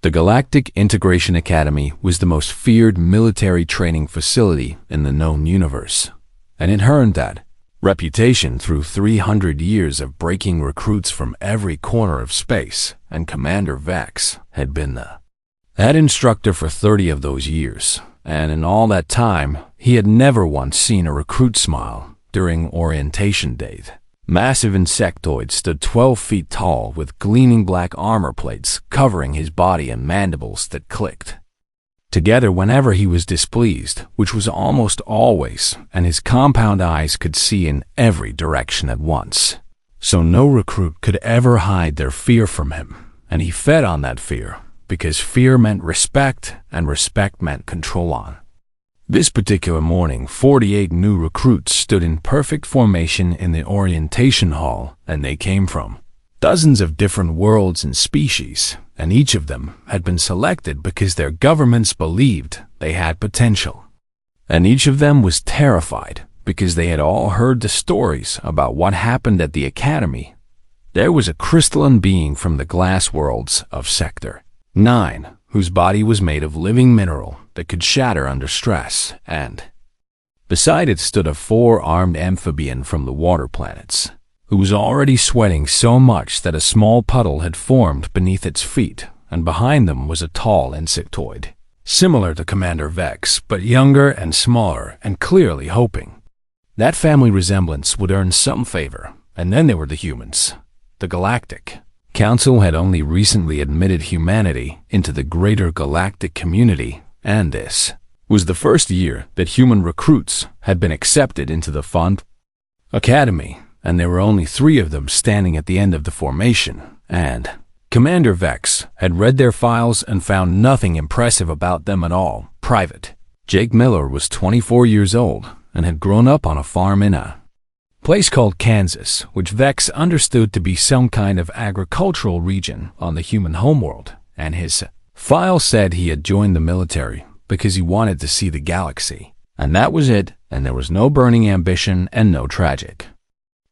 The Galactic Integration Academy was the most feared military training facility in the known universe, and it earned that reputation through 300 years of breaking recruits from every corner of space, and Commander Vex had been the head instructor for 30 of those years, and in all that time, he had never once seen a recruit smile during orientation day. Massive insectoids stood 12 feet tall with gleaming black armor plates covering his body and mandibles that clicked together whenever he was displeased, which was almost always, and his compound eyes could see in every direction at once. So no recruit could ever hide their fear from him, and he fed on that fear, because fear meant respect, and respect meant control on. This particular morning, 48 new recruits stood in perfect formation in the orientation hall, and they came from dozens of different worlds and species, and each of them had been selected because their governments believed they had potential. And each of them was terrified because they had all heard the stories about what happened at the academy. There was a crystalline being from the glass worlds of Sector 9, whose body was made of living mineral that could shatter under stress, and beside it stood a 4-armed amphibian from the water planets, who was already sweating so much that a small puddle had formed beneath its feet, and behind them was a tall insectoid, similar to Commander Vex, but younger and smaller, and clearly hoping that family resemblance would earn some favor. And then there were the humans. The Galactic Council had only recently admitted humanity into the greater galactic community, and this was the first year that human recruits had been accepted into the Fund Academy, and there were only 3 of them standing at the end of the formation, and Commander Vex had read their files and found nothing impressive about them at all. Private Jake Miller was 24 years old and had grown up on a farm in a place called Kansas, which Vex understood to be some kind of agricultural region on the human homeworld, and his file said he had joined the military because he wanted to see the galaxy. And that was it, and there was no burning ambition and no tragic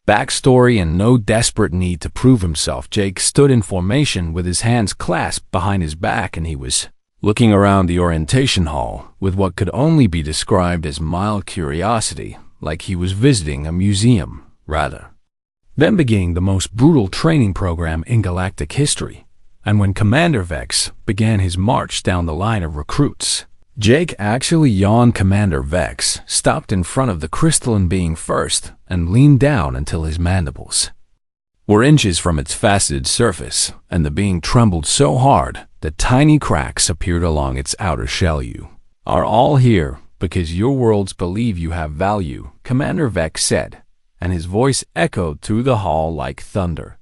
backstory and no desperate need to prove himself. Jake stood in formation with his hands clasped behind his back, and he was looking around the orientation hall with what could only be described as mild curiosity, like he was visiting a museum, rather than beginning the most brutal training program in galactic history. And when Commander Vex began his march down the line of recruits, Jake actually yawned. Commander Vex stopped in front of the crystalline being first and leaned down until his mandibles were inches from its faceted surface, and the being trembled so hard that tiny cracks appeared along its outer shell. "You are all here because your worlds believe you have value," Commander Vex said, and his voice echoed through the hall like thunder.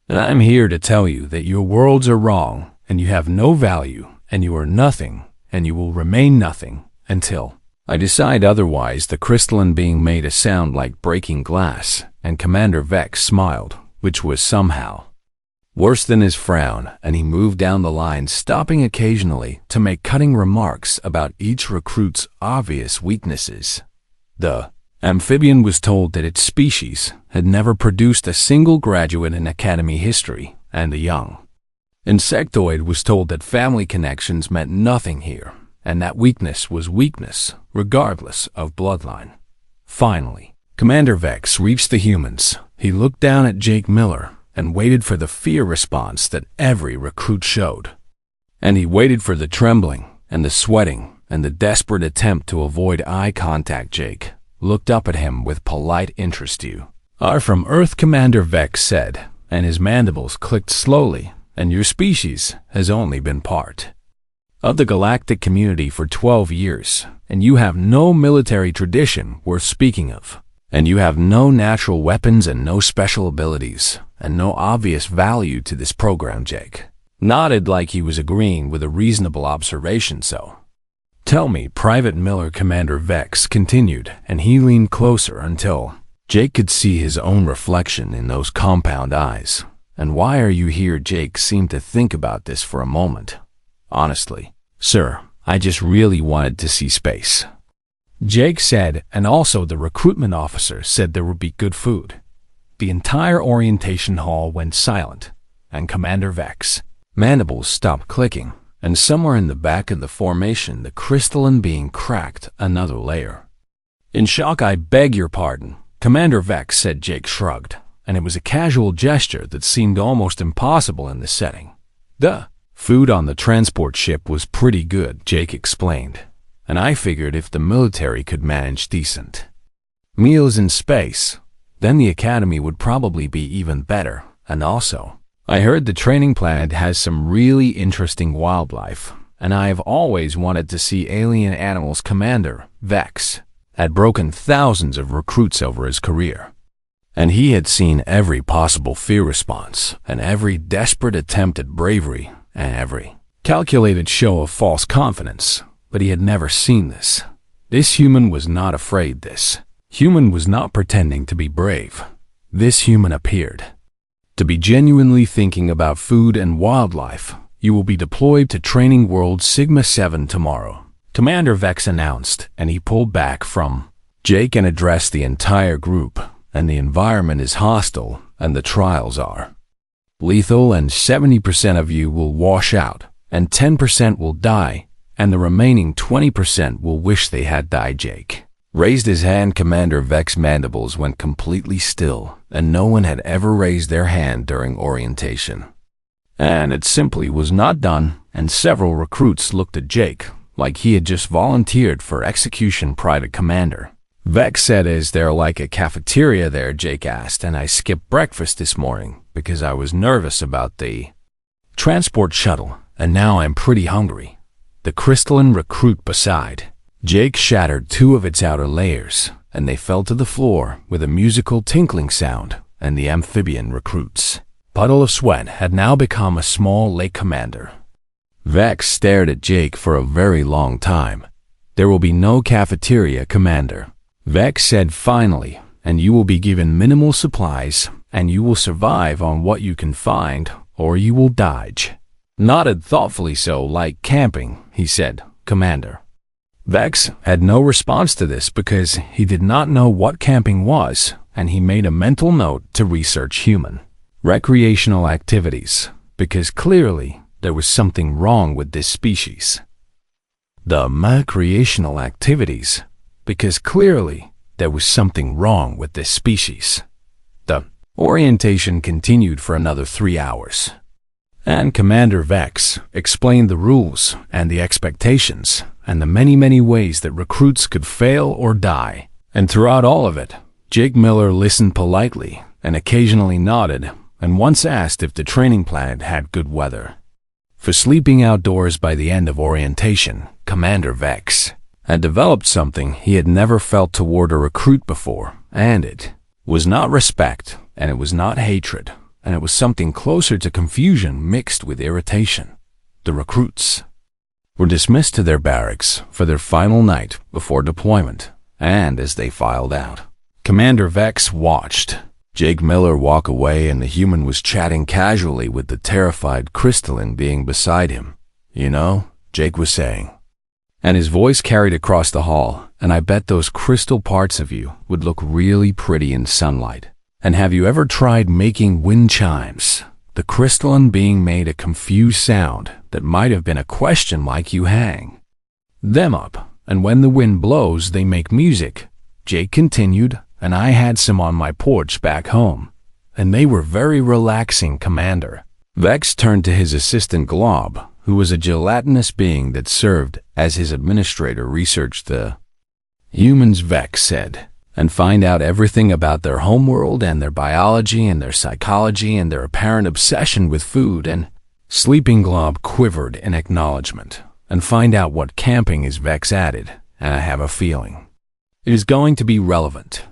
"And I'm here to tell you that your worlds are wrong, and you have no value, and you are nothing, and you will remain nothing until I decide otherwise." The crystalline being made a sound like breaking glass, and Commander Vex smiled, which was somehow worse than his frown, and he moved down the line, stopping occasionally to make cutting remarks about each recruit's obvious weaknesses. The amphibian was told that its species had never produced a single graduate in Academy history, and the young insectoid was told that family connections meant nothing here, and that weakness was weakness, regardless of bloodline. Finally, Commander Vex reached the humans. He looked down at Jake Miller and waited for the fear response that every recruit showed. And he waited for the trembling and the sweating and the desperate attempt to avoid eye contact. Jake looked up at him with polite interest. "You are from Earth," Commander Vex said, and his mandibles clicked slowly. "And your species has only been part of the galactic community for 12 years, and you have no military tradition worth speaking of. And you have no natural weapons and no special abilities, and no obvious value to this program." Jake nodded like he was agreeing with a reasonable observation. "So tell me, Private Miller," Commander Vex continued, and he leaned closer until Jake could see his own reflection in those compound eyes. "And why are you here?" Jake seemed to think about this for a moment. "Honestly, sir, I just really wanted to see space," Jake said, and also the recruitment officer said there would be good food. The entire orientation hall went silent, and Commander Vex mandibles stopped clicking, and somewhere in the back of the formation, the crystalline being cracked another layer. In shock, "I beg your pardon, Commander Vex," said. Jake shrugged, and it was a casual gesture that seemed almost impossible in this setting. "The food on the transport ship was pretty good," Jake explained, "and I figured if the military could manage decent meals in space, then the Academy would probably be even better. And also, I heard the training planet has some really interesting wildlife, and I have always wanted to see alien animals." Commander Vex had broken thousands of recruits over his career, and he had seen every possible fear response, and every desperate attempt at bravery, and every calculated show of false confidence, but he had never seen this. This human was not afraid. This human was not pretending to be brave. This human appeared to be genuinely thinking about food and wildlife. "You will be deployed to Training World Sigma 7 tomorrow," Commander Vex announced, and he pulled back from Jake and addressed the entire group. "And the environment is hostile, and the trials are lethal, and 70% of you will wash out, and 10% will die, and the remaining 20% will wish they had died." Jake raised his hand. Commander Vex's mandibles went completely still, and no one had ever raised their hand during orientation. And it simply was not done, and several recruits looked at Jake like he had just volunteered for execution. "Private Commander Vex said, is there like a cafeteria there?" Jake asked. "And I skipped breakfast this morning because I was nervous about the transport shuttle, and now I'm pretty hungry." The crystalline recruit beside Jake shattered two of its outer layers, and they fell to the floor with a musical tinkling sound, and the amphibian recruit's puddle of sweat had now become a small lake. Commander Vex stared at Jake for a very long time. "There will be no cafeteria, Commander," Vex said finally, "and you will be given minimal supplies, and you will survive on what you can find, or you will die." Nodded thoughtfully. "So, like camping," he said. Commander Vex had no response to this because he did not know what camping was, and he made a mental note to research human recreational activities, because clearly there was something wrong with this species. The recreational activities, because clearly there was something wrong with this species. The orientation continued for another 3 hours, and Commander Vex explained the rules and the expectations and the many ways that recruits could fail or die. And throughout all of it, Jake Miller listened politely and occasionally nodded, and once asked if the training planet had good weather for sleeping outdoors. By the end of orientation, Commander Vex had developed something he had never felt toward a recruit before, and it was not respect, and it was not hatred, and it was something closer to confusion mixed with irritation. The recruits were dismissed to their barracks for their final night before deployment, and as they filed out, Commander Vex watched Jake Miller walk away, and the human was chatting casually with the terrified crystalline being beside him. "You know," Jake was saying, and his voice carried across the hall, "and I bet those crystal parts of you would look really pretty in sunlight. And have you ever tried making wind chimes?" The crystalline being made a confused sound that might have been a question, like you hang them up, and when the wind blows they make music. Jake continued, "And I had some on my porch back home, and they were very relaxing, Commander." Vex turned to his assistant Glob, who was a gelatinous being that served as his administrator. "Research the humans," Vex said, "and find out everything about their homeworld and their biology and their psychology and their apparent obsession with food and sleeping." Glob quivered in acknowledgement. "And find out what camping is," Vex added, "and I have a feeling it is going to be relevant."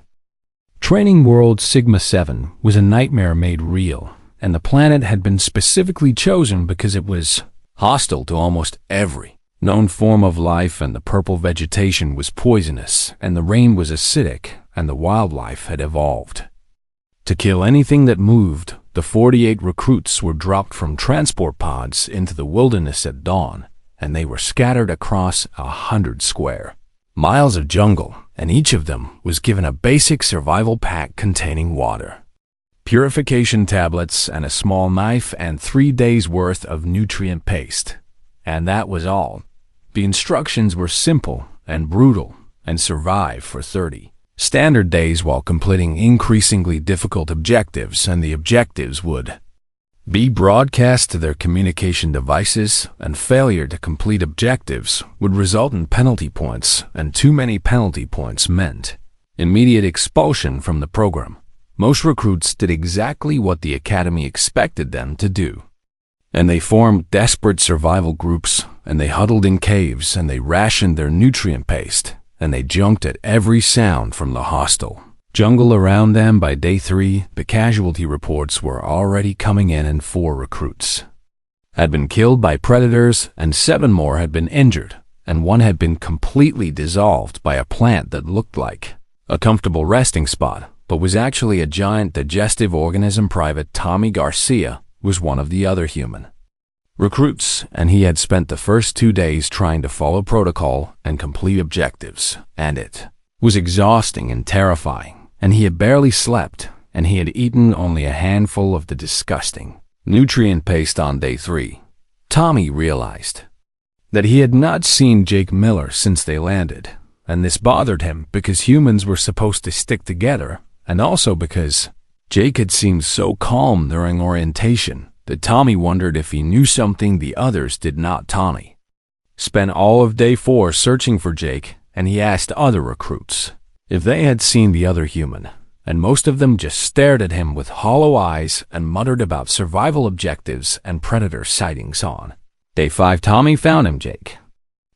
Training World Sigma 7 was a nightmare made real, and the planet had been specifically chosen because it was hostile to almost every known form of life, and the purple vegetation was poisonous, and the rain was acidic, and the wildlife had evolved to kill anything that moved. The 48 recruits were dropped from transport pods into the wilderness at dawn, and they were scattered across 100 square miles of jungle, and each of them was given a basic survival pack containing water, purification tablets, and a small knife, and 3 days' worth of nutrient paste. And that was all. The instructions were simple and brutal, and survive for 30 standard days while completing increasingly difficult objectives, and the objectives would be broadcast to their communication devices, and failure to complete objectives would result in penalty points, and too many penalty points meant immediate expulsion from the program. Most recruits did exactly what the Academy expected them to do. And they formed desperate survival groups, and they huddled in caves, and they rationed their nutrient paste, and they jumped at every sound from the hostile jungle around them. By day 3, the casualty reports were already coming in, and 4 recruits had been killed by predators, and 7 more had been injured, and 1 had been completely dissolved by a plant that looked like a comfortable resting spot, but was actually a giant digestive organism. Private Tommy Garcia was one of the other human recruits, and he had spent the first 2 days trying to follow protocol and complete objectives, and it was exhausting and terrifying, and he had barely slept, and he had eaten only a handful of the disgusting nutrient paste on day 3. Tommy realized that he had not seen Jake Miller since they landed, and this bothered him because humans were supposed to stick together, and also because Jake had seemed so calm during orientation that Tommy wondered if he knew something the others did not. Tommy spent all of day 4 searching for Jake, and he asked other recruits if they had seen the other human, and most of them just stared at him with hollow eyes and muttered about survival objectives and predator sightings. On day 5, Tommy found him. Jake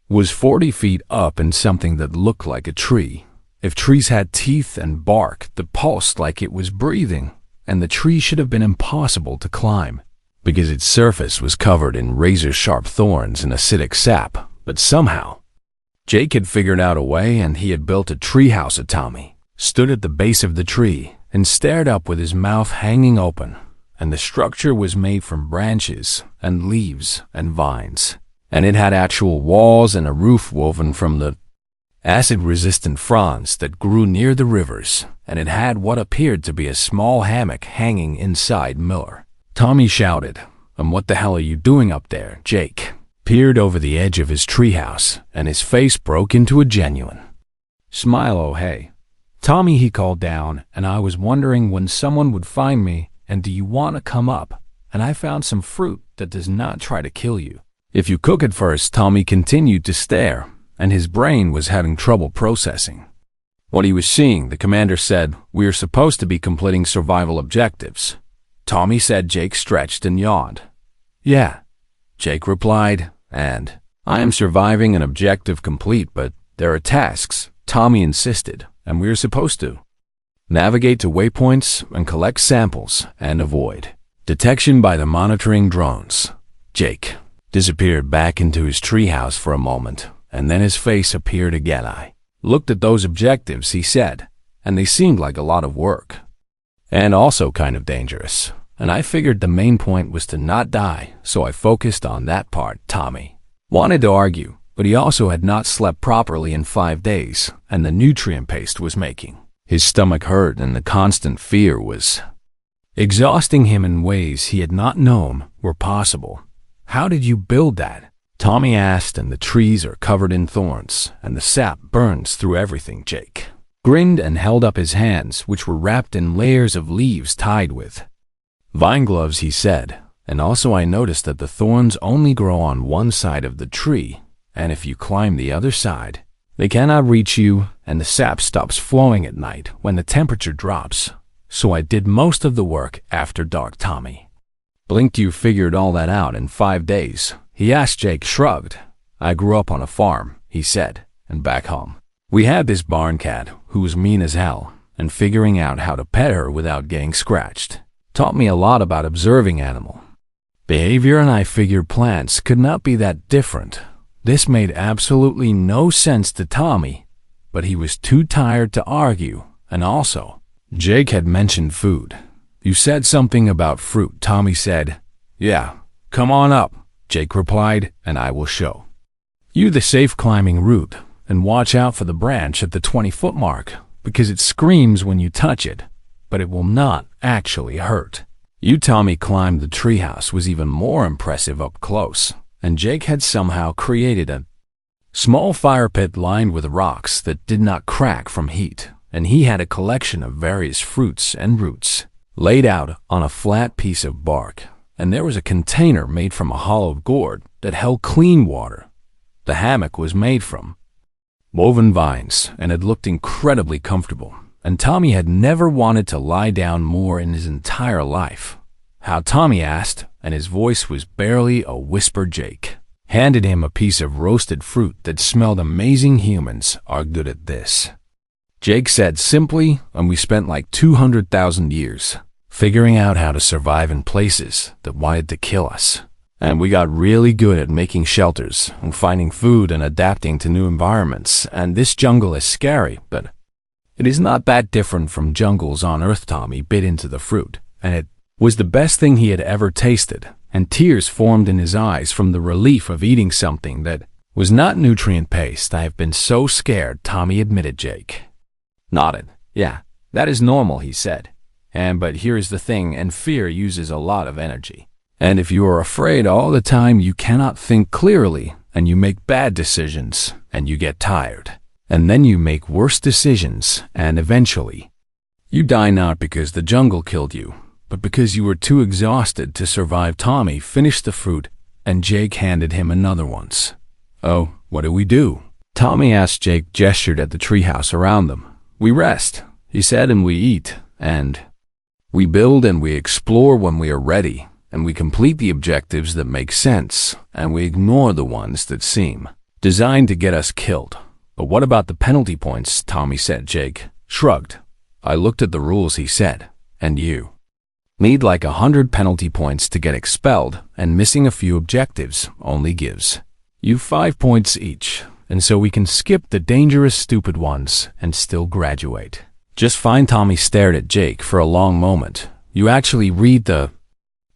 was 40 feet up in something that looked like a tree. If trees had teeth and bark that pulsed like it was breathing, and the tree should have been impossible to climb because its surface was covered in razor-sharp thorns and acidic sap, but somehow Jake had figured out a way, and he had built a treehouse. Tommy stood at the base of the tree and stared up with his mouth hanging open, and the structure was made from branches and leaves and vines, and it had actual walls and a roof woven from the acid-resistant fronds that grew near the rivers, and it had what appeared to be a small hammock hanging inside. Miller, Tommy shouted, "And what the hell are you doing up there?" Jake peered over the edge of his treehouse, and his face broke into a genuine smile. "Oh, hey, Tommy," he called down, "and I was wondering when someone would find me, and do you want to come up? And I found some fruit that does not try to kill you if you cook it first." Tommy continued to stare, and his brain was having trouble processing what he was seeing. The commander said, "We are supposed to be completing survival objectives." Tommy said. Jake stretched and yawned. "Yeah," Jake replied, "and I am surviving an objective complete, but there are tasks," Tommy insisted, "and we are supposed to navigate to waypoints and collect samples and avoid detection by the monitoring drones." Jake disappeared back into his treehouse for a moment, and then his face appeared again. "I looked at those objectives," he said, "and they seemed like a lot of work, and also kind of dangerous. And I figured the main point was to not die, so I focused on that part." Tommy wanted to argue, but he also had not slept properly in 5 days, and the nutrient paste was making his stomach hurt, and the constant fear was exhausting him in ways he had not known were possible. "How did you build that?" Tommy asked. "And the trees are covered in thorns, and the sap burns through everything." Jake grinned and held up his hands, which were wrapped in layers of leaves tied with vine gloves. He said, "And also I noticed that the thorns only grow on one side of the tree, and if you climb the other side, they cannot reach you, and the sap stops flowing at night when the temperature drops. So I did most of the work after dark." Tommy blinked. "You figured all that out in 5 days?" he asked. Jake shrugged. "I grew up on a farm," he said, "and back home we had this barn cat who was mean as hell, and figuring out how to pet her without getting scratched taught me a lot about observing animal behavior, and I figured plants could not be that different." This made absolutely no sense to Tommy, but he was too tired to argue, and also, Jake had mentioned food. "You said something about fruit," Tommy said. "Yeah, come on up," Jake replied, "and I will show you the safe climbing route, and watch out for the branch at the 20-foot mark, because it screams when you touch it, but it will not actually hurt you." Tommy climbed the treehouse was even more impressive up close. and Jake had somehow created a small fire pit lined with rocks that did not crack from heat, and he had a collection of various fruits and roots laid out on a flat piece of bark, and there was a container made from a hollow gourd that held clean water. The hammock was made from woven vines and it looked incredibly comfortable, and Tommy had never wanted to lie down more in his entire life. How, Tommy asked, and his voice was barely a whisper. Jake handed him a piece of roasted fruit that smelled amazing. Humans are good at this, Jake said simply, and we spent like 200,000 years figuring out how to survive in places that wanted to kill us. And we got really good at making shelters and finding food and adapting to new environments. And this jungle is scary, but it is not that different from jungles on Earth. Tommy bit into the fruit, and it was the best thing he had ever tasted, and tears formed in his eyes from the relief of eating something that was not nutrient paste. I have been so scared, Tommy admitted. Jake nodded. Yeah, that is normal, he said. But here is the thing, and fear uses a lot of energy. And if you are afraid all the time, you cannot think clearly, and you make bad decisions, and you get tired. And then you make worse decisions, and eventually you die, not because the jungle killed you, but because you were too exhausted to survive. Tommy finished the fruit, and Jake handed him another once. Oh, what do we do? Tommy asked. Jake gestured at the treehouse around them. We rest, he said, and we eat, and we build, and we explore when we are ready, and we complete the objectives that make sense, and we ignore the ones that seem designed to get us killed. But what about the penalty points? Tommy said. Jake shrugged. I looked at the rules, he said, and you need like 100 penalty points to get expelled, and missing a few objectives only gives you 5 points each, and so we can skip the dangerous, stupid ones and still graduate. Just fine. Tommy stared at Jake for a long moment. You actually read the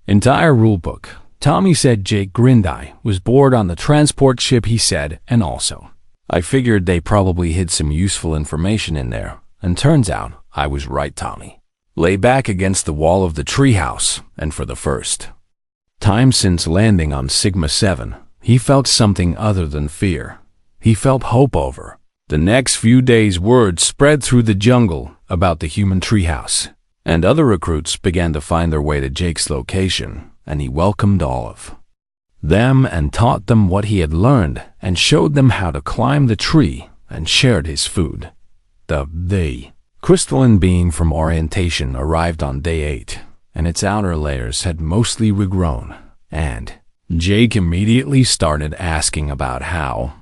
entire rulebook? Tommy said. Jake grinned. I was bored on the transport ship, he said, and also I figured they probably hid some useful information in there, and turns out I was right. Tommy lay back against the wall of the treehouse, and for the first time since landing on Sigma 7, he felt something other than fear. He felt hope. Over the next few days, word spread through the jungle about the human treehouse, and other recruits began to find their way to Jake's location, and he welcomed all of them and taught them what he had learned and showed them how to climb the tree and shared his food. The crystalline being from orientation arrived on day 8, and its outer layers had mostly regrown, and Jake immediately started asking about how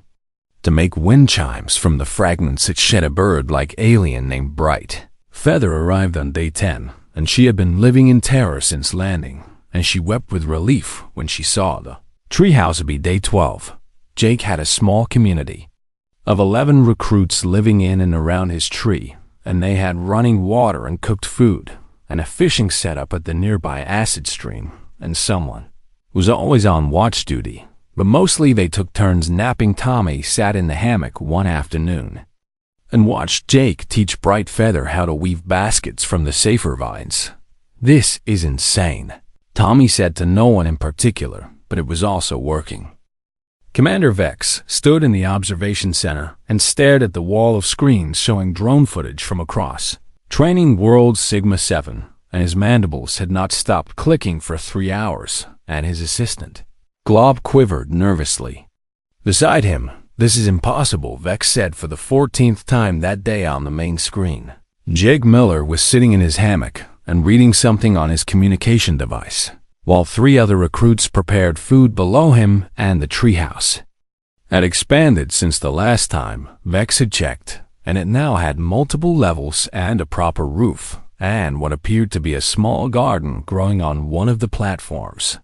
to make wind chimes from the fragments it shed. A bird-like alien named Bright Feather arrived on day 10, and she had been living in terror since landing, and she wept with relief when she saw the treehouse. Be day 12. Jake had a small community of 11 recruits living in and around his tree, and they had running water and cooked food, and a fishing setup at the nearby acid stream, and someone was always on watch duty, but mostly they took turns napping. Tommy sat in the hammock one afternoon and watched Jake teach Bright Feather how to weave baskets from the safer vines. This is insane, Tommy said to no one in particular, but it was also working. Commander Vex stood in the observation center and stared at the wall of screens showing drone footage from across Training World Sigma 7, and his mandibles had not stopped clicking for 3 hours, and his assistant Glob quivered nervously beside him. This is impossible, Vex said for the 14th time that day on the main screen. Jake Miller was sitting in his hammock and reading something on his communication device, while 3 other recruits prepared food below him, and the treehouse had expanded since the last time Vex had checked, and it now had multiple levels and a proper roof, and what appeared to be a small garden growing on one of the platforms.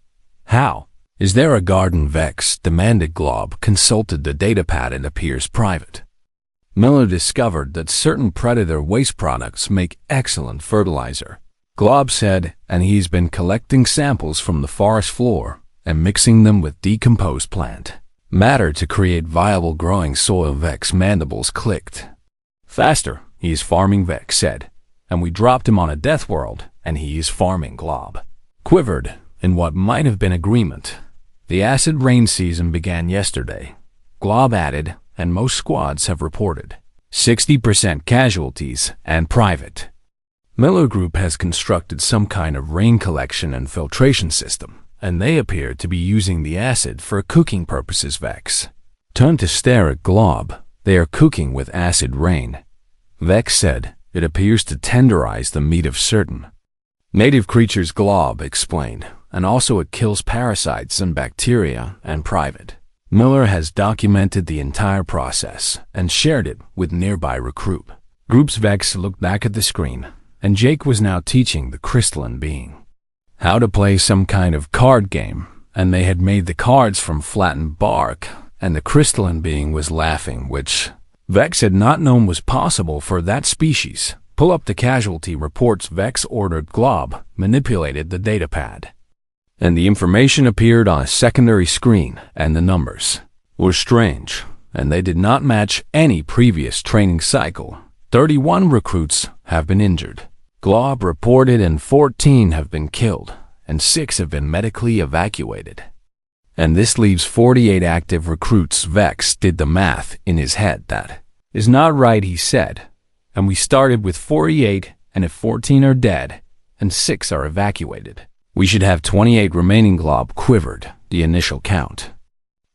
How is there a garden? Vex demanded. Glob consulted the datapad. It appears private. Miller discovered that certain predator waste products make excellent fertilizer, Glob said, and he's been collecting samples from the forest floor and mixing them with decomposed plant matter to create viable growing soil. Vex mandibles clicked. Faster, he is farming, Vex said, and we dropped him on a death world, and he is farming. Glob quivered in what might have been agreement. The acid rain season began yesterday, Glob added, and most squads have reported 60% casualties and private. Miller Group has constructed some kind of rain collection and filtration system, and they appear to be using the acid for cooking purposes. Vex turned to stare at Glob. They are cooking with acid rain. Vex said, it appears to tenderize the meat of certain native creatures. Glob explained, and also it kills parasites and bacteria and private. Miller has documented the entire process and shared it with nearby recruit groups. Vex looked back at the screen, and Jake was now teaching the crystalline being how to play some kind of card game, and they had made the cards from flattened bark, and the crystalline being was laughing, which Vex had not known was possible for that species. Pull up the casualty reports. Vex ordered. Glob manipulated the datapad, and the information appeared on a secondary screen, and the numbers were strange, and they did not match any previous training cycle. 31 recruits have been injured, Glob reported, and 14 have been killed, and 6 have been medically evacuated. And this leaves 48 active recruits. Vex did the math in his head. That is not right, he said. And we started with 48, and if 14 are dead, and 6 are evacuated, we should have 28 remaining. Glob quivered. The initial count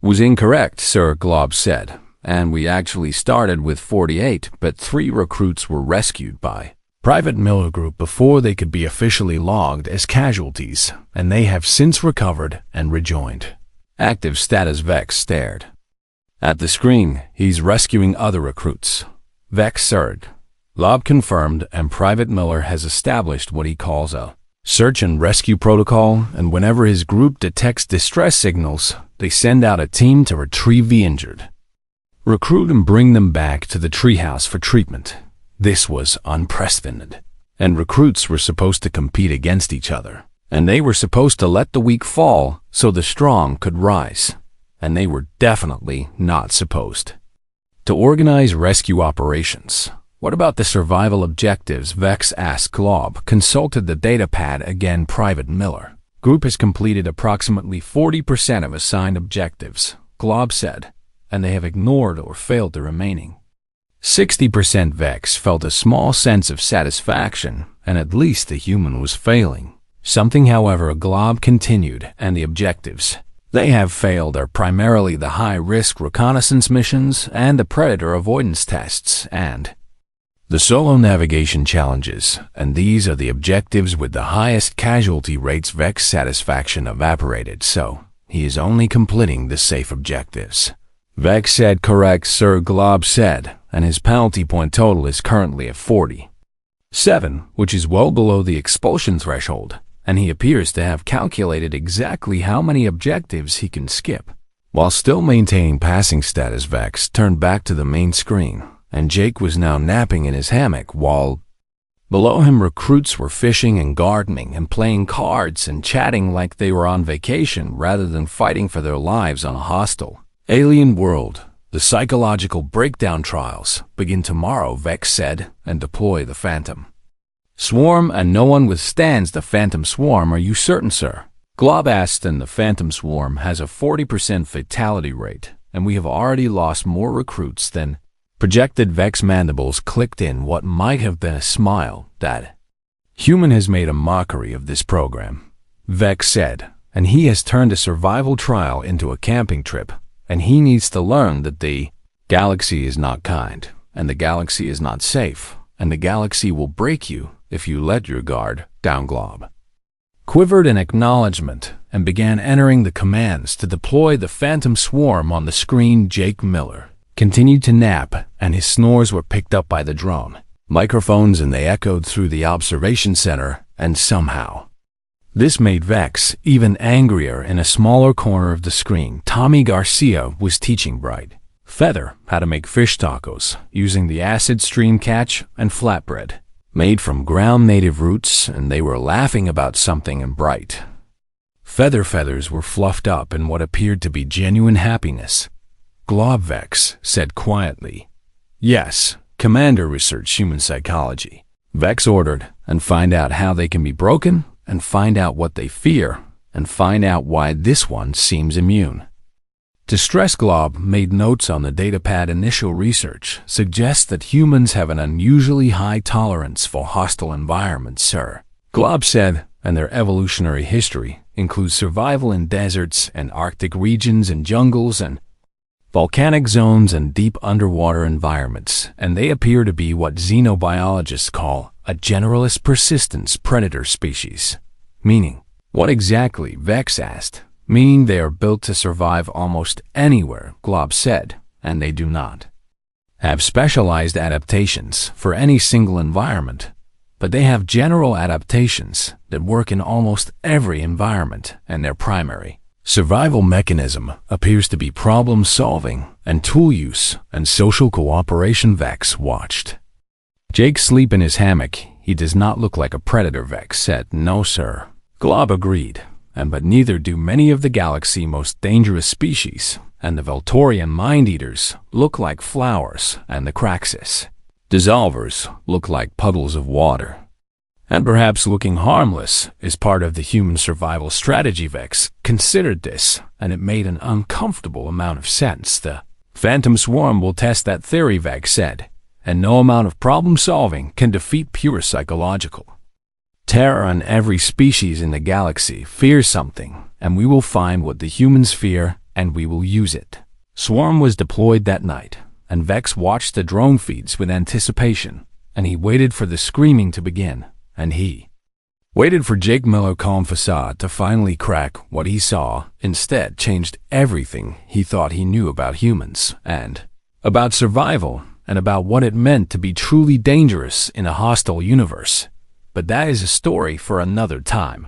was incorrect, sir, Glob said, and we actually started with 48, but 3 recruits were rescued by Private Miller Group before they could be officially logged as casualties, and they have since recovered and rejoined active status. Vex stared at the screen. He's rescuing other recruits. Vex surged. Glob confirmed, and Private Miller has established what he calls a search and rescue protocol, and whenever his group detects distress signals, they send out a team to retrieve the injured recruit and bring them back to the treehouse for treatment. This was unprecedented, and recruits were supposed to compete against each other, and they were supposed to let the weak fall so the strong could rise, and they were definitely not supposed to organize rescue operations. What about the survival objectives? Vex asked. Glob consulted the datapad again. Private Miller Group has completed approximately 40% of assigned objectives, Glob said, and they have ignored or failed the remaining 60%. Vex felt a small sense of satisfaction, and at least the human was failing something. However, Glob continued, and the objectives they have failed are primarily the high-risk reconnaissance missions and the predator avoidance tests and the solo navigation challenges, and these are the objectives with the highest casualty rates. Vex's satisfaction evaporated, so he is only completing the safe objectives. Vex said. Correct, sir, Glob said, and his penalty point total is currently at 47, which is well below the expulsion threshold, and he appears to have calculated exactly how many objectives he can skip. While still maintaining passing status, Vex turned back to the main screen, and Jake was now napping in his hammock while below him recruits were fishing and gardening and playing cards and chatting like they were on vacation rather than fighting for their lives on a hostile alien world. The psychological breakdown trials begin tomorrow, Vex said, and deploy the Phantom Swarm, and no one withstands the Phantom Swarm. Are you certain, sir? Glob asked, and the Phantom Swarm has a 40% fatality rate, and we have already lost more recruits than projected. Vex mandibles clicked in what might have been a smile. That human has made a mockery of this program, Vex said, and he has turned a survival trial into a camping trip, and he needs to learn that the galaxy is not kind, and the galaxy is not safe, and the galaxy will break you if you let your guard down. Glob quivered in acknowledgement and began entering the commands to deploy the Phantom Swarm on the screen. Jake Miller continued to nap, and his snores were picked up by the drone microphones, and they echoed through the observation center, and somehow this made Vex even angrier. In a smaller corner of the screen, Tommy Garcia was teaching Bright Feather how to make fish tacos using the acid stream catch and flatbread made from ground native roots, and they were laughing about something, and Bright Feathers were fluffed up in what appeared to be genuine happiness. Glob, Vex said quietly. Yes, Commander, research human psychology, Vex ordered, and find out how they can be broken, and find out what they fear, and find out why this one seems immune. Distress Glob made notes on the datapad. Initial research suggests that humans have an unusually high tolerance for hostile environments, sir. Glob said, and their evolutionary history includes survival in deserts and Arctic regions and jungles and volcanic zones and deep underwater environments, and they appear to be what xenobiologists call a generalist persistence predator species. Meaning, what exactly? Vex asked. Meaning they are built to survive almost anywhere, Glob said, and they do not have specialized adaptations for any single environment, but they have general adaptations that work in almost every environment, and their primary survival mechanism appears to be problem solving and tool use and social cooperation. Vex watched Jake sleep in his hammock. He does not look like a predator, Vex said. No, sir. Glob agreed. But neither do many of the galaxy's most dangerous species, and the Voltorian mind-eaters look like flowers, and the Craxus dissolvers look like puddles of water. And perhaps looking harmless is part of the human survival strategy. Vex considered this, and it made an uncomfortable amount of sense. The Phantom Swarm will test that theory, Vex said, and no amount of problem-solving can defeat pure psychological terror, and every species in the galaxy fears something, and we will find what the humans fear, and we will use it. Swarm was deployed that night, and Vex watched the drone feeds with anticipation, and he waited for the screaming to begin, and he waited for Jake Miller's calm facade to finally crack. What he saw instead changed everything he thought he knew about humans, and about survival, and about what it meant to be truly dangerous in a hostile universe. But that is a story for another time.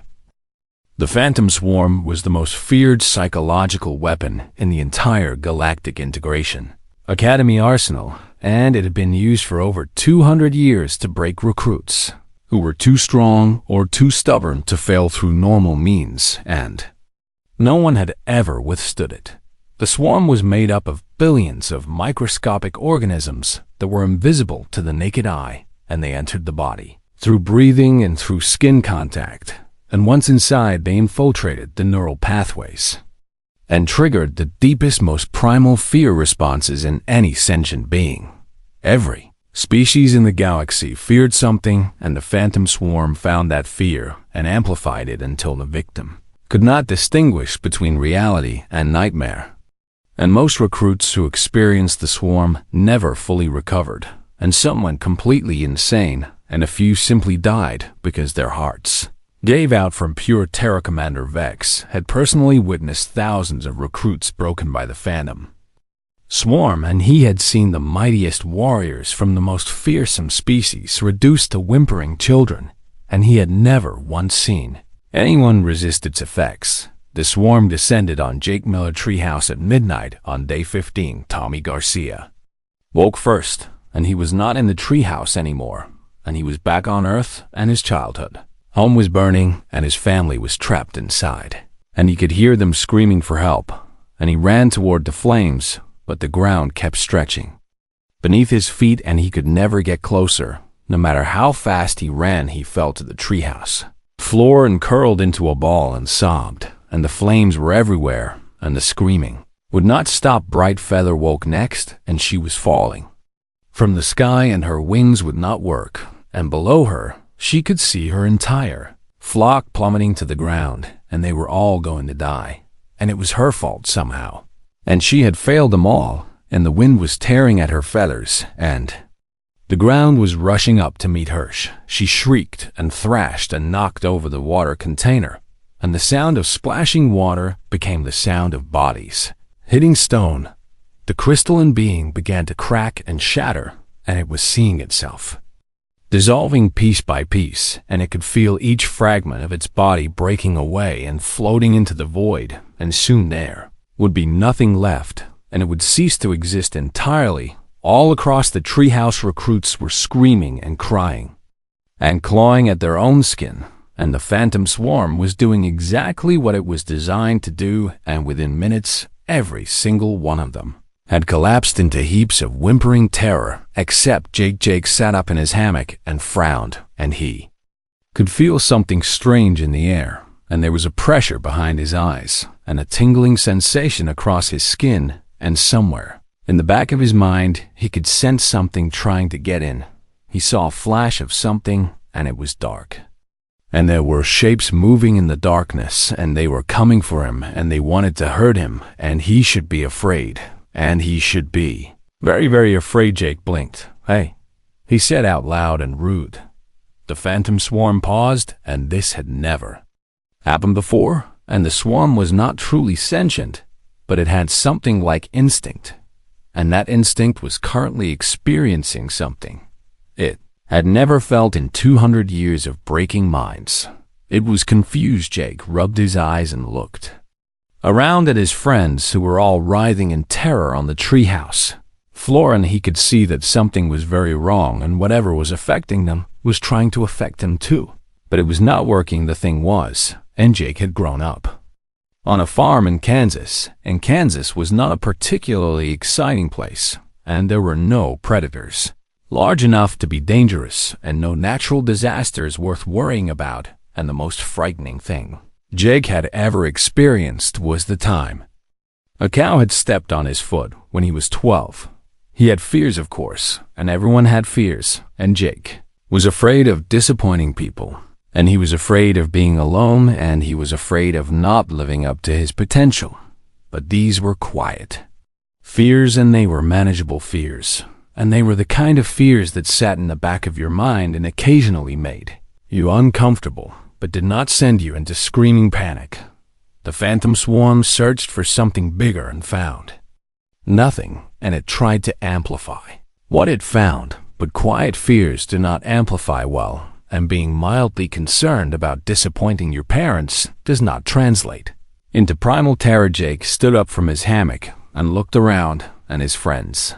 The Phantom Swarm was the most feared psychological weapon in the entire Galactic Integration Academy arsenal, and it had been used for over 200 years to break recruits who were too strong or too stubborn to fail through normal means, and no one had ever withstood it. The swarm was made up of billions of microscopic organisms that were invisible to the naked eye, and they entered the body through breathing and through skin contact, and once inside they infiltrated the neural pathways and triggered the deepest, most primal fear responses in any sentient being. Every species in the galaxy feared something, and the Phantom Swarm found that fear and amplified it until the victim could not distinguish between reality and nightmare. And most recruits who experienced the swarm never fully recovered, and some went completely insane, and a few simply died because their hearts gave out from pure terror. Commander Vex had personally witnessed thousands of recruits broken by the Phantom Swarm, and he had seen the mightiest warriors from the most fearsome species reduced to whimpering children, and he had never once seen anyone resist its effects. The swarm descended on Jake Miller Treehouse at midnight on day 15. Tommy Garcia woke first, and he was not in the treehouse anymore, and he was back on Earth and his childhood. Home was burning, and his family was trapped inside, and he could hear them screaming for help, and he ran toward the flames, but the ground kept stretching beneath his feet, and he could never get closer. No matter how fast he ran, he fell to the treehouse floor and curled into a ball and sobbed, and the flames were everywhere, and the screaming would not stop. Bright Feather woke next, and she was falling from the sky, and her wings would not work, and below her she could see her entire flock plummeting to the ground, and they were all going to die, and it was her fault somehow, and she had failed them all, and the wind was tearing at her feathers, and the ground was rushing up to meet her. She shrieked and thrashed and knocked over the water container, and the sound of splashing water became the sound of bodies hitting stone. The crystalline being began to crack and shatter, and it was seeing itself dissolving piece by piece, and it could feel each fragment of its body breaking away and floating into the void, and soon there would be nothing left, and it would cease to exist entirely. All across the treehouse, recruits were screaming and crying and clawing at their own skin, and the Phantom Swarm was doing exactly what it was designed to do, and within minutes every single one of them had collapsed into heaps of whimpering terror, except Jake. Jake sat up in his hammock and frowned, and he could feel something strange in the air, and there was a pressure behind his eyes, and a tingling sensation across his skin, and somewhere in the back of his mind, he could sense something trying to get in. He saw a flash of something, and it was dark. And there were shapes moving in the darkness, and they were coming for him, and they wanted to hurt him, and he should be afraid. And he should be. Very, very afraid. Jake blinked. "Hey," he said out loud and rude. The phantom swarm paused, and this had never happened before, and the swarm was not truly sentient, but it had something like instinct. And that instinct was currently experiencing something it had never felt in 200 years of breaking minds. It was confused. Jake rubbed his eyes and looked around at his friends, who were all writhing in terror on the treehouse floor, and he could see that something was very wrong, and whatever was affecting them was trying to affect him too. But it was not working. The thing was, and Jake had grown up on a farm in Kansas, and Kansas was not a particularly exciting place, and there were no predators large enough to be dangerous, and no natural disasters worth worrying about, and the most frightening thing Jake had ever experienced was the time a cow had stepped on his foot when he was 12. He had fears, of course, and everyone had fears, and Jake was afraid of disappointing people. And he was afraid of being alone, and he was afraid of not living up to his potential. But these were quiet fears, and they were manageable fears. And they were the kind of fears that sat in the back of your mind and occasionally made you uncomfortable, but did not send you into screaming panic. The phantom swarm searched for something bigger and found nothing, and it tried to amplify what it found. But quiet fears do not amplify well. And being mildly concerned about disappointing your parents does not translate into primal terror. Jake stood up from his hammock and looked around, and his friends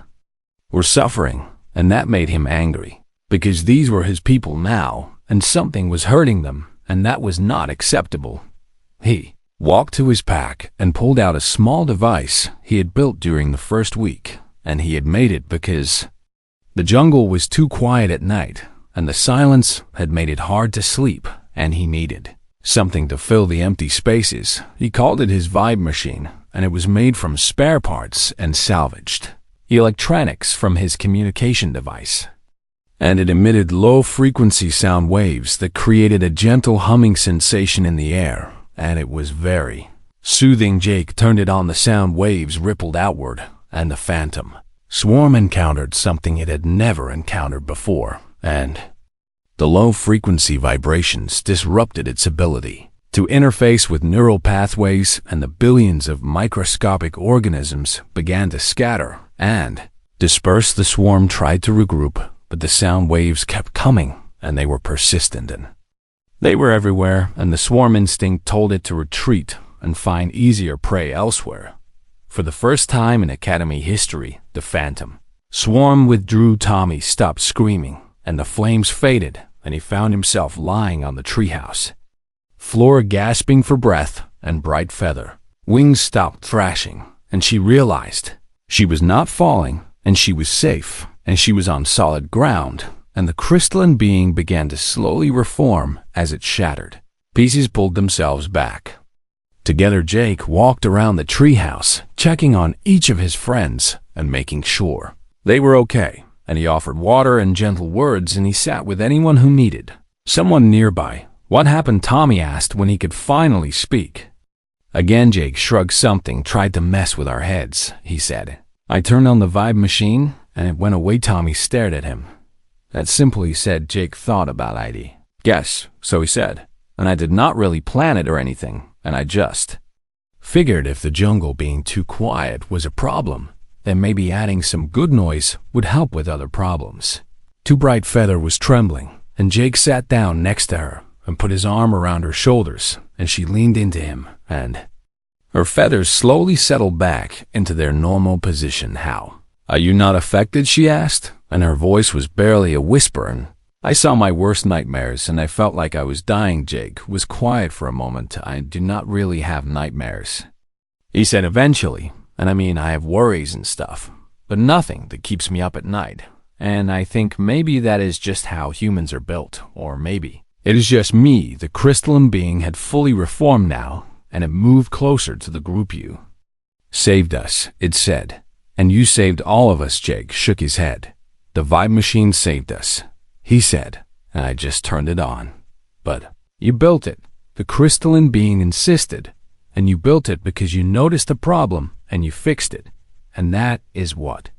were suffering, and that made him angry, because these were his people now, and something was hurting them, and that was not acceptable. He walked to his pack and pulled out a small device he had built during the first week, and he had made it because the jungle was too quiet at night, and the silence had made it hard to sleep, and he needed something to fill the empty spaces. He called it his vibe machine, and it was made from spare parts and salvaged electronics from his communication device. And it emitted low-frequency sound waves that created a gentle humming sensation in the air, and it was very soothing. Jake turned it on. The sound waves rippled outward, and the phantom swarm encountered something it had never encountered before. And the low-frequency vibrations disrupted its ability to interface with neural pathways, and the billions of microscopic organisms began to scatter and disperse. The swarm tried to regroup, but the sound waves kept coming, and they were persistent, and they were everywhere, and the swarm instinct told it to retreat and find easier prey elsewhere. For the first time in Academy history, the phantom swarm withdrew. Tommy stopped screaming, and the flames faded, and he found himself lying on the treehouse floor, gasping for breath, and Bright Feather wings stopped thrashing, and she realized she was not falling, and she was safe, and she was on solid ground, and the crystalline being began to slowly reform as it shattered. Pieces pulled themselves back. Together, Jake walked around the treehouse, checking on each of his friends and making sure they were okay. And he offered water and gentle words, and he sat with anyone who needed someone nearby. "What happened?" Tommy asked when he could finally speak. Again, Jake shrugged. "Something tried to mess with our heads," he said. "I turned on the vibe machine, and it went away." Tommy stared at him. "That's simple," he said. Jake thought about it. "Guess, so," he said. "And I did not really plan it or anything, and I just figured if the jungle being too quiet was a problem, then maybe adding some good noise would help with other problems." Too Bright Feather was trembling, and Jake sat down next to her and put his arm around her shoulders, and she leaned into him, and her feathers slowly settled back into their normal position. "How are you not affected?" she asked, and her voice was barely a whisper. "And I saw my worst nightmares, and I felt like I was dying." Jake was quiet for a moment. "I do not really have nightmares," he said eventually. "And I mean, I have worries and stuff, but nothing that keeps me up at night. And I think maybe that is just how humans are built, or maybe It is just me, the crystalline being had fully reformed now, and it moved closer to the group. You saved us, it said. And you saved all of us, Jake shook his head. The vibe machine saved us, he said, and I just turned it on. But you built it, the crystalline being insisted, and you built it because you noticed the problem and you fixed it. And that is what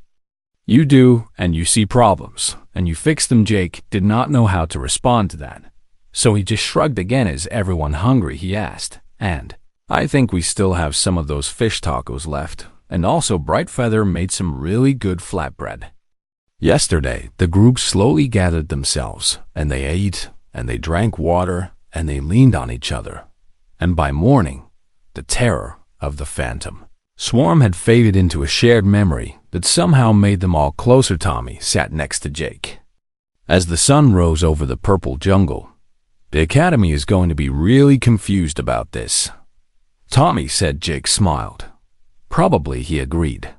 you do, and you see problems, and you fix them. Jake did not know how to respond to that. So he just shrugged again. Is everyone hungry, he asked. And I think we still have some of those fish tacos left. And also Brightfeather made some really good flatbread. Yesterday, the group slowly gathered themselves, and they ate, and they drank water, and they leaned on each other. And by morning, the terror of the phantom swarm had faded into a shared memory that somehow made them all closer. Tommy sat next to Jake. As the sun rose over the purple jungle, the Academy is going to be really confused about this, Tommy said. Jake smiled. Probably, he agreed.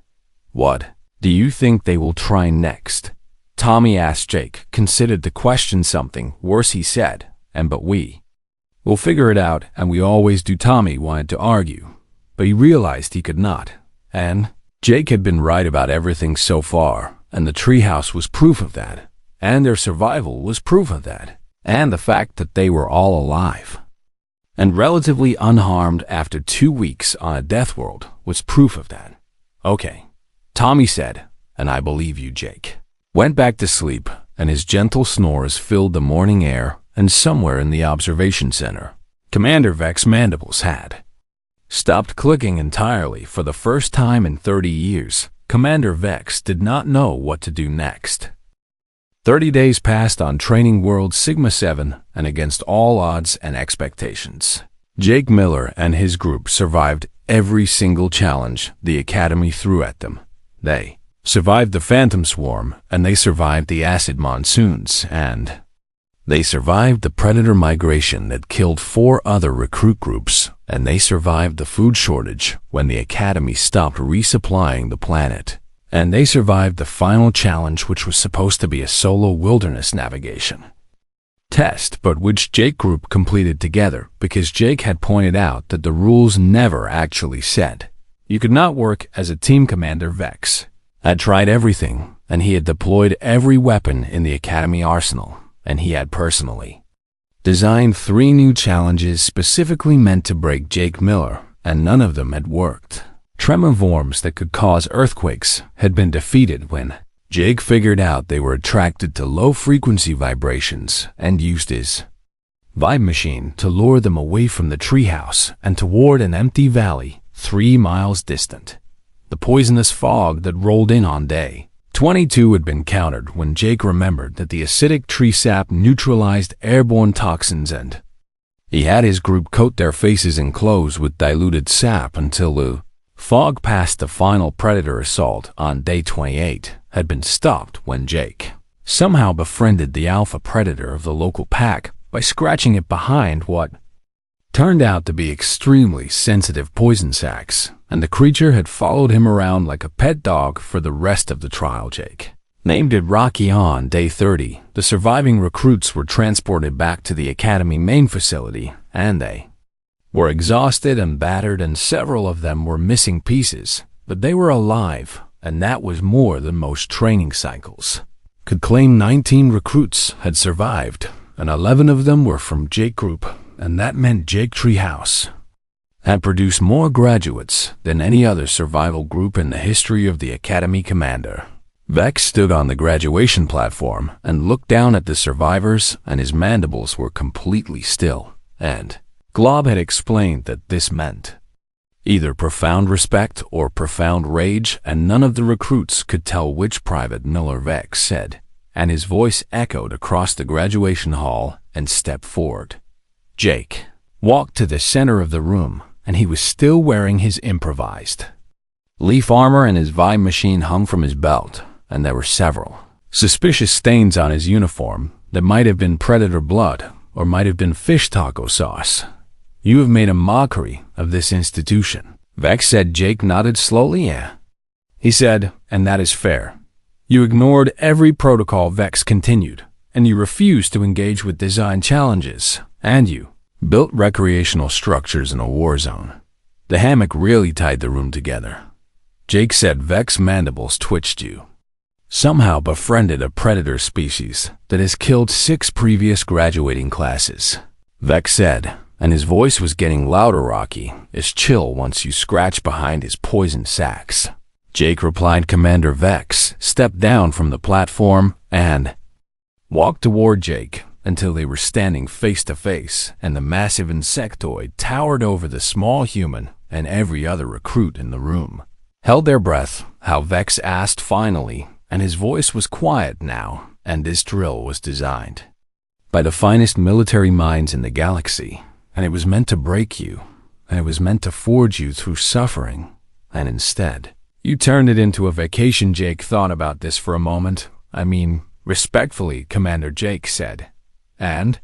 What do you think they will try next? Tommy asked. Jake considered the question. Something worse, he said. And but we'll figure it out, and we always do. Tommy wanted to argue, but he realized he could not. And Jake had been right about everything so far, and the treehouse was proof of that, and their survival was proof of that, and the fact that they were all alive and relatively unharmed after 2 weeks on a death world was proof of that. Okay, Tommy said, and I believe you. Jake went back to sleep, and his gentle snores filled the morning air, and somewhere in the observation center, Commander Vex's mandibles had stopped clicking entirely. For the first time in 30 years, Commander Vex did not know what to do next. 30 days passed on Training World Sigma 7, and against all odds and expectations, Jake Miller and his group survived every single challenge the Academy threw at them. They survived the Phantom Swarm, and they survived the acid monsoons, and they survived the Predator migration that killed 4 other recruit groups, and they survived the food shortage when the Academy stopped resupplying the planet. And they survived the final challenge, which was supposed to be a solo wilderness navigation test, but which Jake group completed together, because Jake had pointed out that the rules never actually said you could not work as a team. Commander Vex had tried everything, and he had deployed every weapon in the Academy arsenal, and he had personally designed 3 new challenges specifically meant to break Jake Miller, and none of them had worked. Tremor worms that could cause earthquakes had been defeated when Jake figured out they were attracted to low-frequency vibrations and used his vibe machine to lure them away from the treehouse and toward an empty valley 3 miles distant. The poisonous fog that rolled in on day 22 had been countered when Jake remembered that the acidic tree sap neutralized airborne toxins, and he had his group coat their faces and clothes with diluted sap until the fog past the final Predator assault on day 28 had been stopped when Jake somehow befriended the alpha predator of the local pack by scratching it behind what turned out to be extremely sensitive poison sacs, and the creature had followed him around like a pet dog for the rest of the trial. Jake named it Rocky. On day 30, the surviving recruits were transported back to the Academy main facility, and they were exhausted and battered, and several of them were missing pieces, but they were alive, and that was more than most training cycles could claim. 19 recruits had survived, and 11 of them were from Jake Group, and that meant Jake Treehouse had produced more graduates than any other survival group in the history of the Academy. Commander Vex stood on the graduation platform and looked down at the survivors, and his mandibles were completely still, and Glob had explained that this meant either profound respect or profound rage, and none of the recruits could tell which. Private Miller, Vex said, and his voice echoed across the graduation hall, and stepped forward. Jake walked to the center of the room, and he was still wearing his improvised leaf armor, and his vibe machine hung from his belt, and there were several suspicious stains on his uniform that might have been predator blood or might have been fish taco sauce. You have made a mockery of this institution, Vex said. Jake nodded slowly. Yeah, he said, and that is fair. You ignored every protocol. Vex continued, and you refused to engage with design challenges, and you built recreational structures in a war zone. The hammock really tied the room together. Jake said Vex's mandibles twitched. You somehow befriended a predator species that has killed 6 previous graduating classes. Vex said, and his voice was getting louder. Rocky is chill once you scratch behind his poison sacs. Jake replied. Commander Vex stepped down from the platform and walked toward Jake until they were standing face to face, and the massive insectoid towered over the small human and every other recruit in the room. Held their breath, how Vex asked finally, and his voice was quiet now, and this drill was designed by the finest military minds in the galaxy, and it was meant to break you, and it was meant to forge you through suffering, and instead, you turned it into a vacation. Jake thought about this for a moment. I mean, respectfully, Commander Jake said. And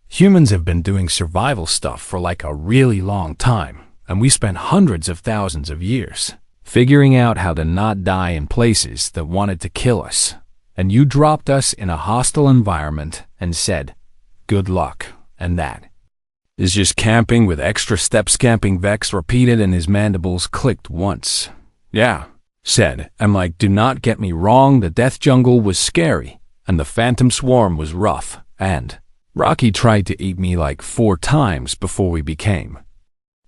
humans have been doing survival stuff for like a really long time, and we spent hundreds of thousands of years figuring out how to not die in places that wanted to kill us. And you dropped us in a hostile environment and said, good luck, and that is just camping with extra steps. Camping, Vex repeated, and his mandibles clicked once. Yeah, said, and like, do not get me wrong, the death jungle was scary, and the phantom swarm was rough, and Rocky tried to eat me like 4 times before we became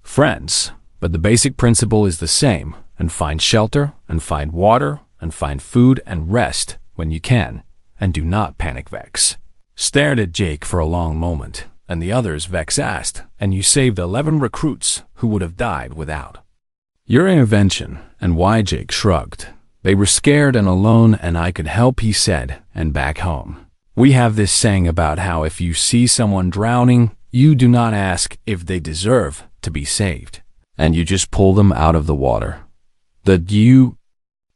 friends, but the basic principle is the same, and find shelter, and find water, and find food, and rest when you can, and do not panic. Vex stared at Jake for a long moment, and the others. Vex asked, and you saved 11 recruits who would have died without your intervention. And why? Jake shrugged. They were scared and alone, and I could help, he said. And back home, we have this saying about how if you see someone drowning, you do not ask if they deserve to be saved, and you just pull them out of the water. The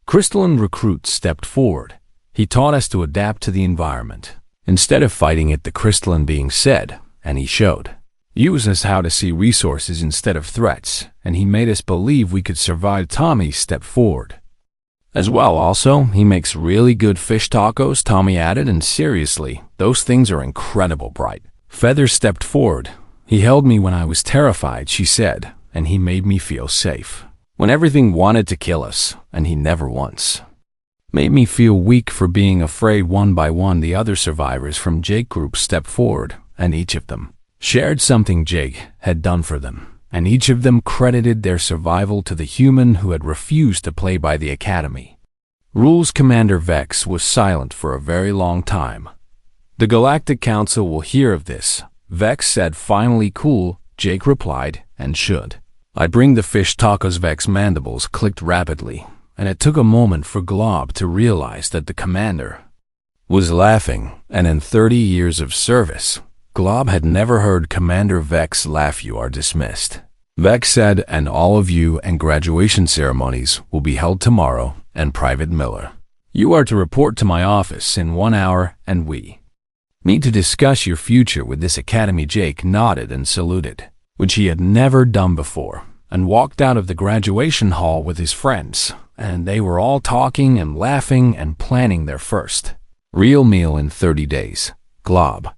crystalline recruit stepped forward. He taught us to adapt to the environment instead of fighting it, the crystalline being said, and he showed us how to see resources instead of threats, and he made us believe we could survive. Tommy stepped forward as well. Also, he makes really good fish tacos, Tommy added, and seriously, those things are incredible. Bright Feather stepped forward. He held me when I was terrified, she said, and he made me feel safe when everything wanted to kill us, and he never once made me feel weak for being afraid. One by one, the other survivors from Jake group stepped forward, and each of them shared something Jake had done for them, and each of them credited their survival to the human who had refused to play by the Academy rules. Commander Vex was silent for a very long time. The Galactic Council will hear of this, Vex said finally. Cool, Jake replied, and should I bring the fish tacos? Vex's mandibles clicked rapidly, and it took a moment for Glob to realize that the commander was laughing, and in 30 years of service, Glob had never heard Commander Vex laugh. You are dismissed, Vex said, and all of you, and graduation ceremonies will be held tomorrow, and Private Miller, you are to report to my office in 1 hour, and we need to discuss your future with this academy. Jake nodded and saluted, which he had never done before, and walked out of the graduation hall with his friends, and they were all talking and laughing and planning their first real meal in 30 days. Glob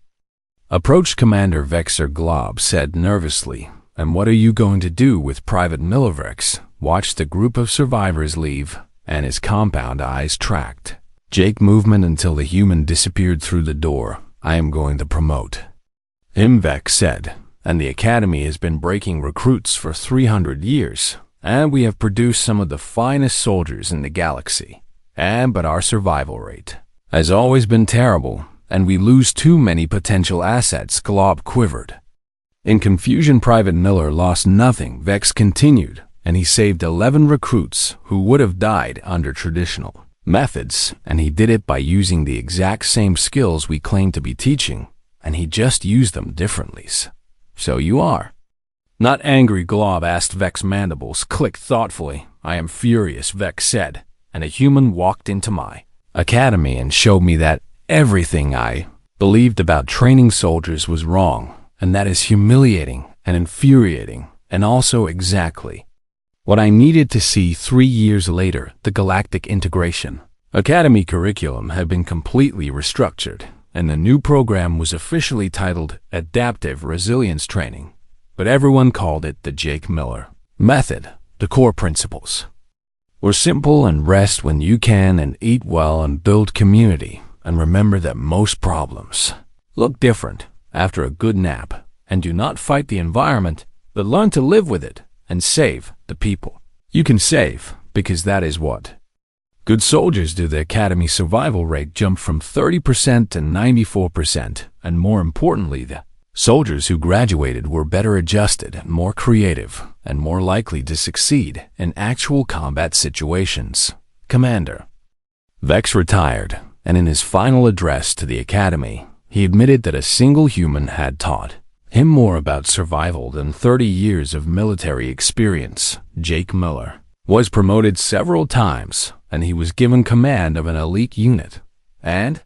approached Commander Vexer. Glob said nervously, and what are you going to do with Private Miller? Vex watched the group of survivors leave, and his compound eyes tracked Jake movement until the human disappeared through the door. I am going to promote him, Vex said, and the Academy has been breaking recruits for 300 years, and we have produced some of the finest soldiers in the galaxy, but our survival rate has always been terrible, and we lose too many potential assets. Glob quivered in confusion. Private Miller lost nothing, Vex continued, and he saved 11 recruits who would have died under traditional methods, and he did it by using the exact same skills we claim to be teaching, and he just used them differently. So you are not angry? Glob asked. Vex's mandibles clicked thoughtfully. I am furious, Vex said, and a human walked into my academy and showed me that everything I believed about training soldiers was wrong, and that is humiliating and infuriating, and also exactly what I needed to see. 3 years later, the Galactic Integration Academy curriculum had been completely restructured, and the new program was officially titled Adaptive Resilience Training, but everyone called it the Jake Miller Method. The core principles were simple: and rest when you can, and eat well, and build community, and remember that most problems look different after a good nap, and do not fight the environment, but learn to live with it and save the people you can save, because that is what good soldiers do. The academy survival rate jumped from 30% to 94%, and more importantly, the soldiers who graduated were better adjusted, more creative, and more likely to succeed in actual combat situations. Commander Vex retired, and in his final address to the academy, he admitted that a single human had taught him more about survival than 30 years of military experience. Jake Miller was promoted several times, and he was given command of an elite unit, and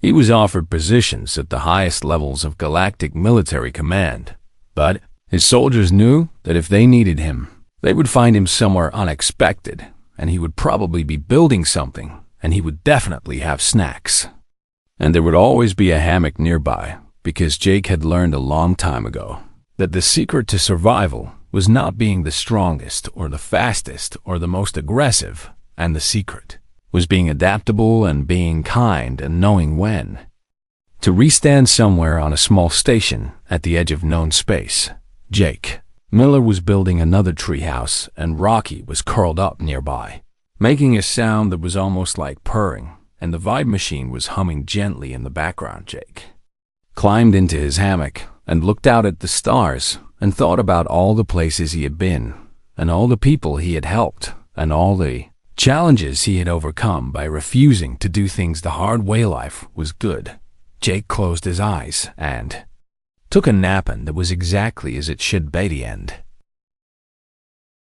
he was offered positions at the highest levels of Galactic military command. But his soldiers knew that if they needed him, they would find him somewhere unexpected, and he would probably be building something, and he would definitely have snacks. And there would always be a hammock nearby, because Jake had learned a long time ago that the secret to survival was not being the strongest or the fastest or the most aggressive, and the secret was being adaptable and being kind and knowing when to restand somewhere on a small station at the edge of known space. Jake Miller was building another treehouse, and Rocky was curled up nearby, making a sound that was almost like purring, and the vibe machine was humming gently in the background. Jake climbed into his hammock and looked out at the stars and thought about all the places he had been, and all the people he had helped, and all the challenges he had overcome by refusing to do things the hard way. Life was good. Jake closed his eyes and took a nap, and that was exactly as it should be. The end.